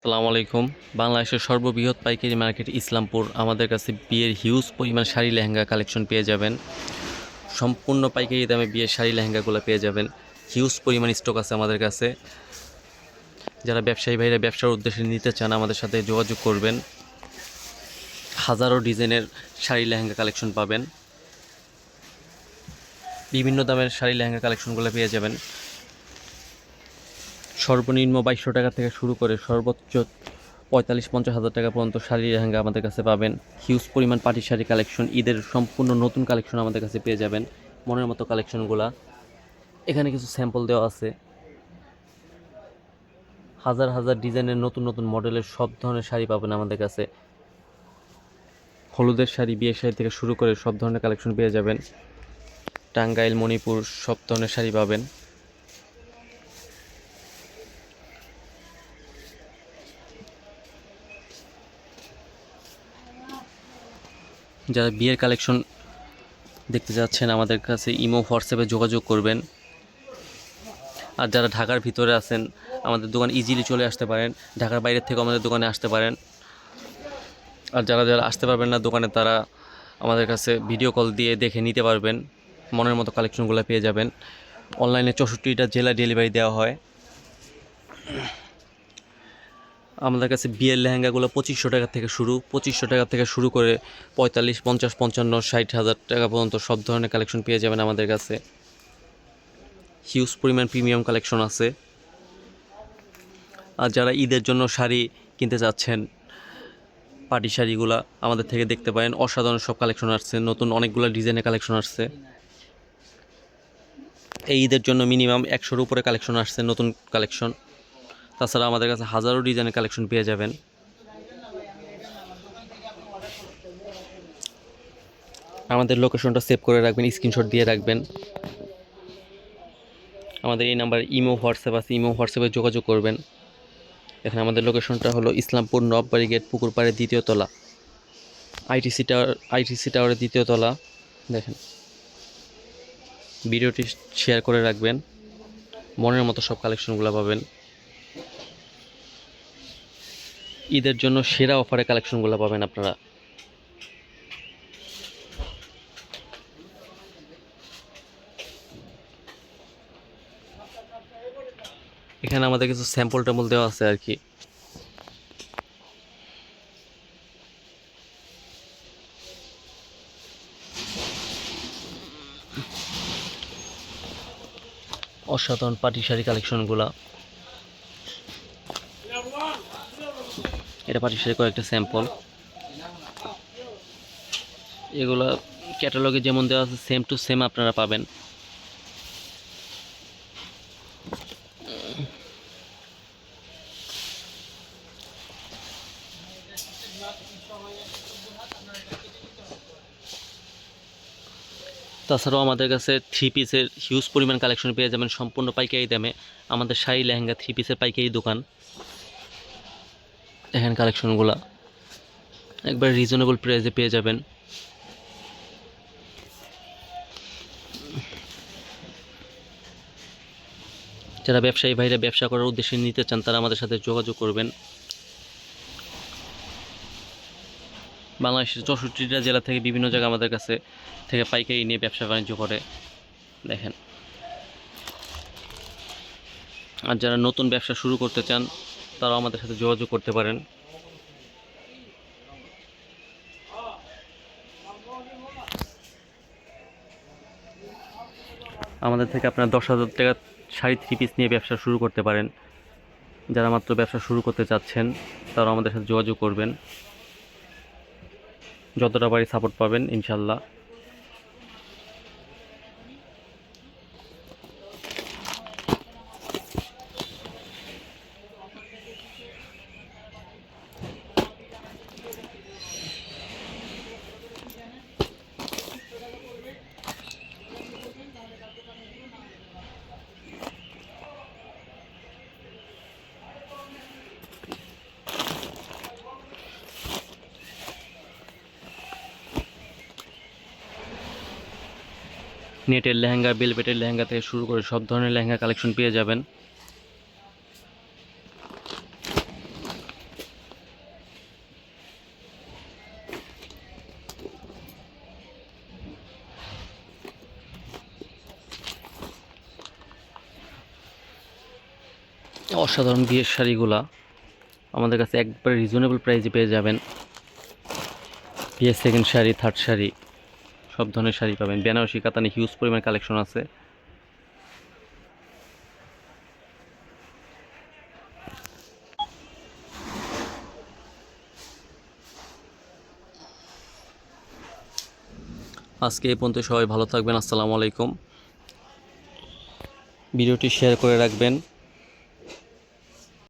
আসসালামু আলাইকুম। বাংলাদেশের সর্ববৃহৎ পাইকারি মার্কেট ইসলামপুর। আমাদের কাছে বিয়ের হিউজ পরিমাণ শাড়ি লেহেঙ্গা কালেকশন পেয়ে যাবেন। সম্পূর্ণ পাইকারি দামে বিয়ের শাড়ি লেহেঙ্গাগুলো পেয়ে যাবেন। হিউজ পরিমাণ স্টক আছে আমাদের কাছে। যারা ব্যবসায়ী ভাইরা ব্যবসার উদ্দেশ্যে নিতে চান আমাদের সাথে যোগাযোগ করবেন। হাজারো ডিজাইনের শাড়ি লেহেঙ্গা কালেকশন পাবেন। বিভিন্ন দামের শাড়ি লেহেঙ্গা কালেকশনগুলো পেয়ে যাবেন। সর্বনিম্ন 2200 টাকা থেকে শুরু করে সর্বোচ্চ 45-50 হাজার টাকা পর্যন্ত শাড়ি লেহেঙ্গা আমাদের কাছে পাবেন। হিউজ পরিমাণ পাটি শাড়ি কালেকশন, ঈদের সম্পূর্ণ নতুন কালেকশন আমাদের কাছে পেয়ে যাবেন। মনের মতো কালেকশনগুলা এখানে কিছু স্যাম্পল দেওয়া আছে। হাজার হাজার ডিজাইনের নতুন নতুন মডেলের সব ধরনের শাড়ি পাবেন আমাদের কাছে। হলুদের শাড়ি, বিয়ের শাড়ি থেকে শুরু করে সব ধরনের কালেকশন পেয়ে যাবেন। টাঙ্গাইল, মণিপুর সব ধরনের শাড়ি পাবেন। যারা বিয়ের কালেকশন দেখতে যাচ্ছেন আমাদের কাছে ইমো, হোয়াটসঅ্যাপে যোগাযোগ করবেন। আর যারা ঢাকার ভিতরে আছেন আমাদের দোকান ইজিলি চলে আসতে পারেন। ঢাকার বাইরের থেকেও আমাদের দোকানে আসতে পারেন। আর যারা যারা আসতে পারবেন না দোকানে, তারা আমাদের কাছে ভিডিও কল দিয়ে দেখে নিতে পারবেন। মনের মতো কালেকশনগুলো পেয়ে যাবেন। অনলাইনে 64টা জেলা ডেলিভারি দেওয়া হয়। আমাদের কাছে বিয়ের লেহেঙ্গাগুলো 2500 টাকা থেকে শুরু। 2500 টাকা থেকে শুরু করে 45, 50, 55, 60 হাজার টাকা পর্যন্ত সব ধরনের কালেকশন পেয়ে যাবেন আমাদের কাছে। হিউজ পরিমাণ প্রিমিয়াম কালেকশন আছে। আর যারা ঈদের জন্য শাড়ি কিনতে চাচ্ছেন, পাটি শাড়িগুলা আমাদের থেকে দেখতে পারেন। অসাধারণ সব কালেকশন আসছে, নতুন অনেকগুলো ডিজাইনের কালেকশন আসছে। এই ঈদের জন্য মিনিমাম 100-র উপরে কালেকশন আসছে, নতুন কালেকশন। তাছাড়া আমাদের কাছে হাজারো ডিজাইনের কালেকশন পেয়ে যাবেন। আমাদের লোকেশনটা সেভ করে রাখবেন, স্ক্রিনশট দিয়ে রাখবেন। আমাদের এই নাম্বার ইমো, হোয়াটসঅ্যাপ আছে, ইমো হোয়াটসঅ্যাপে যোগাযোগ করবেন। এখানে আমাদের লোকেশনটা হলো ইসলামপুর নববাড়ি গেট, পুকুরপাড়ের 2য় তলা, আইটিসি টাওয়ারের 2য় তলা। দেখেন, ভিডিওটি শেয়ার করে রাখবেন। মনের মতো সব কালেকশনগুলো পাবেন। ঈদের জন্য সেরা অফারে কালেকশনগুলো পাবেন আপনারা। এখানে আমাদের কিছু স্যাম্পল ট্যাম্পল দেওয়া আছে আর কি। অসাধারণ পাটি শাড়ি কালেকশনগুলো। এটা পাটি শাড়ি কয়েকটা স্যাম্পল। এগুলা ক্যাটালগে যেমন দেওয়া আছে সেম টু সেম আপনারা পাবেন। তাছাড়াও আমাদের কাছে 3 পিসের হিউজ পরিমাণ কালেকশন পেয়ে যাবেন সম্পূর্ণ পাইকারি দামে। আমাদের শাড়ি লেহেঙ্গা 3 পিসের পাইকারি দোকান। দেখেন কালেকশনগুলো একবার রিজনেবল প্রাইসে পেয়ে যাবেন। যারা ব্যবসায়ী ভাইরা ব্যবসা করার উদ্দেশ্যে নিতে চান তারা আমাদের সাথে যোগাযোগ করবেন। বাংলাদেশের 64টা জেলা থেকে বিভিন্ন জায়গায় আমাদের কাছে থেকে পাইকারি নিয়ে ব্যবসা বাণিজ্য করে। দেখেন, আর যারা নতুন ব্যবসা শুরু করতে চান তারাও আমাদের সাথে যোগাযোগ করতে পারেন। আমাদের থেকে আপনার 10,000 টাকা শাড়ি 3 পিস নিয়ে ব্যবসা শুরু করতে পারেন। যারা মাত্র ব্যবসা শুরু করতে চাচ্ছেন তারাও আমাদের সাথে যোগাযোগ করবেন। যতটা পারি সাপোর্ট পাবেন ইনশাল্লাহ। নেটের লেহেঙ্গা, বেলভেটের লেহেঙ্গা থেকে শুরু করে সব ধরনের লেহেঙ্গা কালেকশন পেয়ে যাবেন। অসাধারণ বিয়ের শাড়িগুলা আমাদের কাছে একবারে রিজনেবল প্রাইসে পেয়ে যাবেন। বিয়ের সেকেন্ড শাড়ি, থার্ড শাড়ি, সব ধরনের শাড়ি পাবেন। বেনারসি কাতানে হিউজ পরিমাণ কালেকশন আছে। আজকে এই পর্যন্ত, সবাই ভালো থাকবেন। আসসালামু আলাইকুম। ভিডিওটি শেয়ার করে রাখবেন।